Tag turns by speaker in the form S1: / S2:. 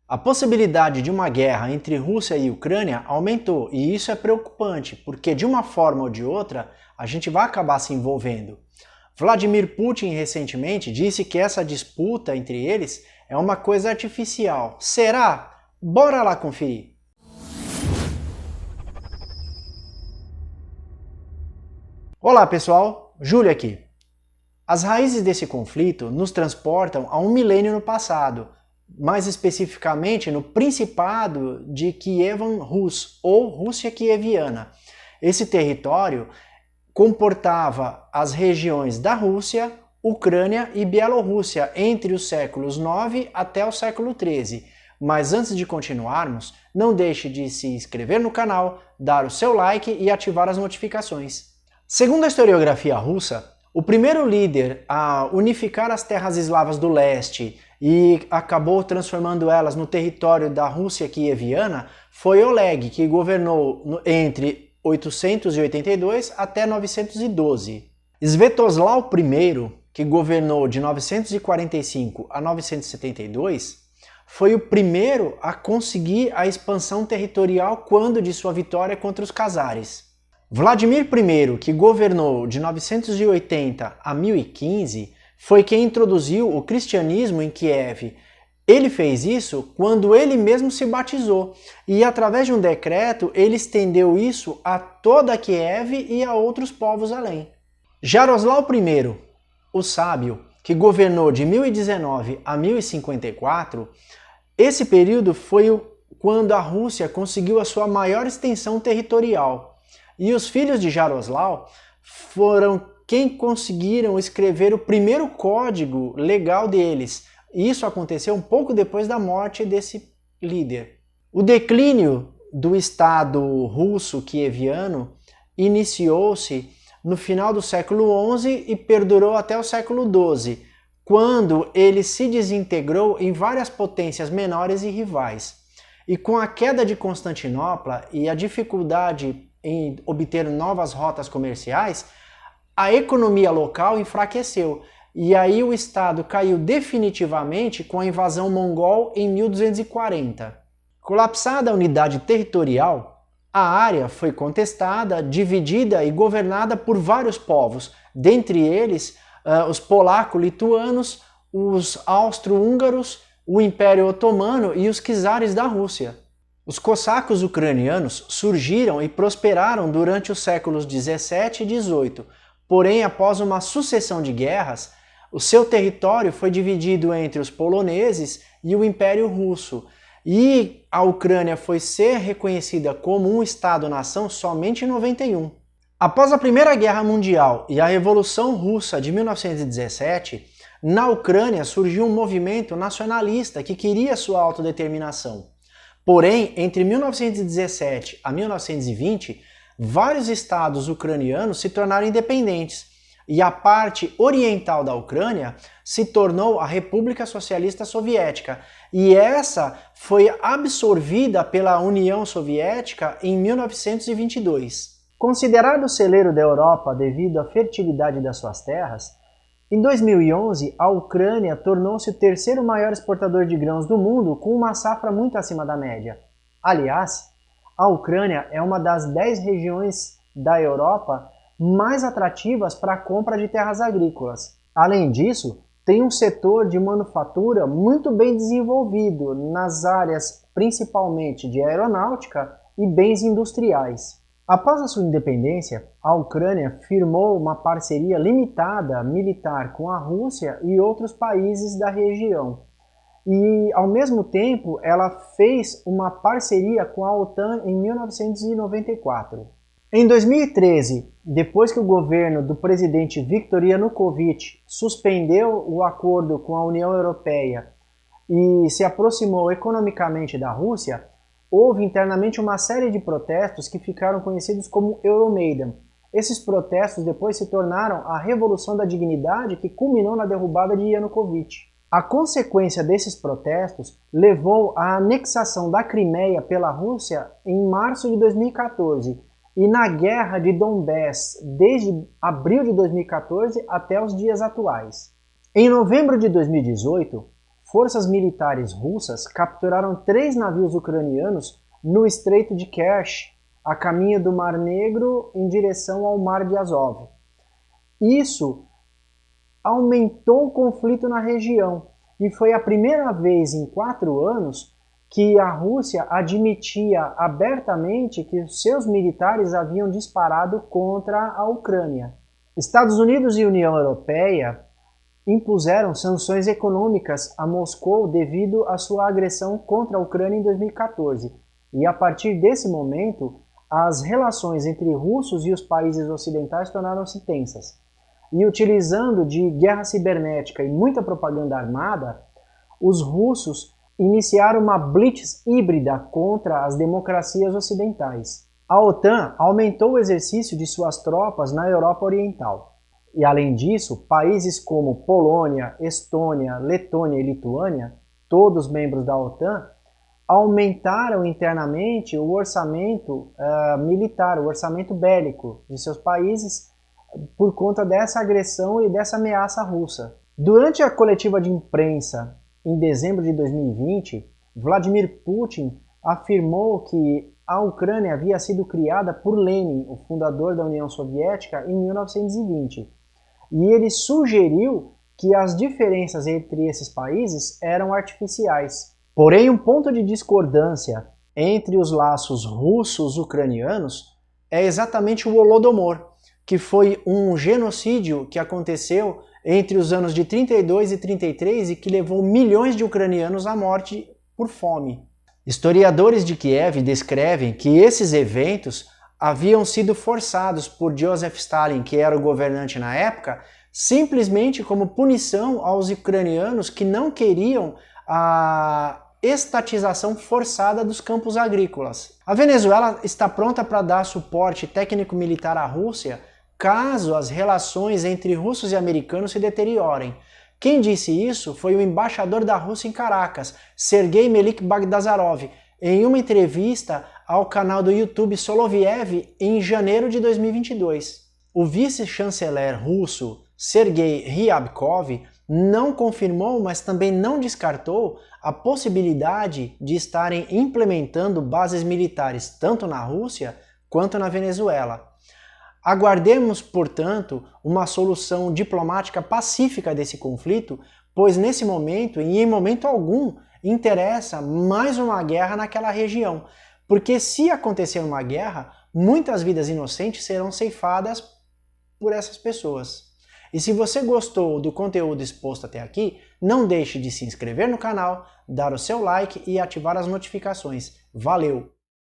S1: A possibilidade de uma guerra entre Rússia e Ucrânia aumentou, e isso é preocupante, porque de uma forma ou de outra a gente vai acabar se envolvendo. Vladimir Putin recentemente disse que essa disputa entre eles é uma coisa artificial. Será? Bora lá conferir! Olá pessoal, Júlio aqui. As raízes desse conflito nos transportam a um milênio no passado, mais especificamente no Principado de Kievan Rus, ou Rússia Kieviana. Esse território comportava as regiões da Rússia, Ucrânia e Bielorrússia entre os séculos 9 até o século 13. Mas antes de continuarmos, não deixe de se inscrever no canal, dar o seu like e ativar as notificações. Segundo a historiografia russa, o primeiro líder a unificar as terras eslavas do leste e acabou transformando elas no território da Rússia Kieviana foi Oleg, que governou entre 882 até 912. Sviatoslav I, que governou de 945 a 972, foi o primeiro a conseguir a expansão territorial quando de sua vitória contra os cazares. Vladimir I, que governou de 980 a 1015, foi quem introduziu o cristianismo em Kiev. Ele fez isso quando ele mesmo se batizou e, através de um decreto, ele estendeu isso a toda Kiev e a outros povos além. Jaroslav I, o sábio, que governou de 1019 a 1054, esse período foi quando a Rússia conseguiu a sua maior extensão territorial. E os filhos de Jaroslav foram quem conseguiram escrever o primeiro código legal deles. Isso aconteceu um pouco depois da morte desse líder. O declínio do Estado russo kieviano iniciou-se no final do século XI e perdurou até o século XII, quando ele se desintegrou em várias potências menores e rivais. E com a queda de Constantinopla e a dificuldade em obter novas rotas comerciais, a economia local enfraqueceu, e aí o Estado caiu definitivamente com a invasão mongol em 1240. Colapsada a unidade territorial, a área foi contestada, dividida e governada por vários povos, dentre eles os polaco-lituanos, os austro-húngaros, o Império Otomano e os czares da Rússia. Os cossacos ucranianos surgiram e prosperaram durante os séculos 17 e 18, porém, após uma sucessão de guerras, o seu território foi dividido entre os poloneses e o Império Russo, e a Ucrânia foi ser reconhecida como um Estado-nação somente em 91. Após a Primeira Guerra Mundial e a Revolução Russa de 1917, na Ucrânia surgiu um movimento nacionalista que queria sua autodeterminação. Porém, entre 1917 a 1920, vários estados ucranianos se tornaram independentes e a parte oriental da Ucrânia se tornou a República Socialista Soviética, e essa foi absorvida pela União Soviética em 1922. Considerado o celeiro da Europa devido à fertilidade das suas terras, em 2011, a Ucrânia tornou-se o terceiro maior exportador de grãos do mundo, com uma safra muito acima da média. Aliás, a Ucrânia é uma das 10 regiões da Europa mais atrativas para a compra de terras agrícolas. Além disso, tem um setor de manufatura muito bem desenvolvido nas áreas principalmente de aeronáutica e bens industriais. Após a sua independência, a Ucrânia firmou uma parceria limitada militar com a Rússia e outros países da região. E, ao mesmo tempo, ela fez uma parceria com a OTAN em 1994. Em 2013, depois que o governo do presidente Viktor Yanukovych suspendeu o acordo com a União Europeia e se aproximou economicamente da Rússia, houve internamente uma série de protestos que ficaram conhecidos como Euromaidan. Esses protestos depois se tornaram a Revolução da Dignidade, que culminou na derrubada de Yanukovych. A consequência desses protestos levou à anexação da Crimeia pela Rússia em março de 2014 e na Guerra de Donbass desde abril de 2014 até os dias atuais. Em novembro de 2018, forças militares russas capturaram 3 navios ucranianos no Estreito de Kerch, a caminho do Mar Negro em direção ao Mar de Azov. Isso aumentou o conflito na região e foi a primeira vez em 4 anos que a Rússia admitia abertamente que os seus militares haviam disparado contra a Ucrânia. Estados Unidos e União Europeia impuseram sanções econômicas a Moscou devido à sua agressão contra a Ucrânia em 2014. E a partir desse momento, as relações entre russos e os países ocidentais tornaram-se tensas. E utilizando de guerra cibernética e muita propaganda armada, os russos iniciaram uma blitz híbrida contra as democracias ocidentais. A OTAN aumentou o exercício de suas tropas na Europa Oriental. E, além disso, países como Polônia, Estônia, Letônia e Lituânia, todos membros da OTAN, aumentaram internamente o orçamento militar, o orçamento bélico de seus países por conta dessa agressão e dessa ameaça russa. Durante a coletiva de imprensa em dezembro de 2020, Vladimir Putin afirmou que a Ucrânia havia sido criada por Lenin, o fundador da União Soviética, em 1920. E ele sugeriu que as diferenças entre esses países eram artificiais. Porém, um ponto de discordância entre os laços russos-ucranianos é exatamente o Holodomor, que foi um genocídio que aconteceu entre os anos de 32 e 33 e que levou milhões de ucranianos à morte por fome. Historiadores de Kiev descrevem que esses eventos haviam sido forçados por Joseph Stalin, que era o governante na época, simplesmente como punição aos ucranianos que não queriam a estatização forçada dos campos agrícolas. A Venezuela está pronta para dar suporte técnico-militar à Rússia caso as relações entre russos e americanos se deteriorem. Quem disse isso foi o embaixador da Rússia em Caracas, Sergei Melik Bagdasarov, em uma entrevista ao canal do YouTube Soloviev em janeiro de 2022. O vice-chanceler russo Sergei Ryabkov não confirmou, mas também não descartou a possibilidade de estarem implementando bases militares tanto na Rússia quanto na Venezuela. Aguardemos, portanto, uma solução diplomática pacífica desse conflito, pois nesse momento, e em momento algum, interessa mais uma guerra naquela região. Porque se acontecer uma guerra, muitas vidas inocentes serão ceifadas por essas pessoas. E se você gostou do conteúdo exposto até aqui, não deixe de se inscrever no canal, dar o seu like e ativar as notificações. Valeu!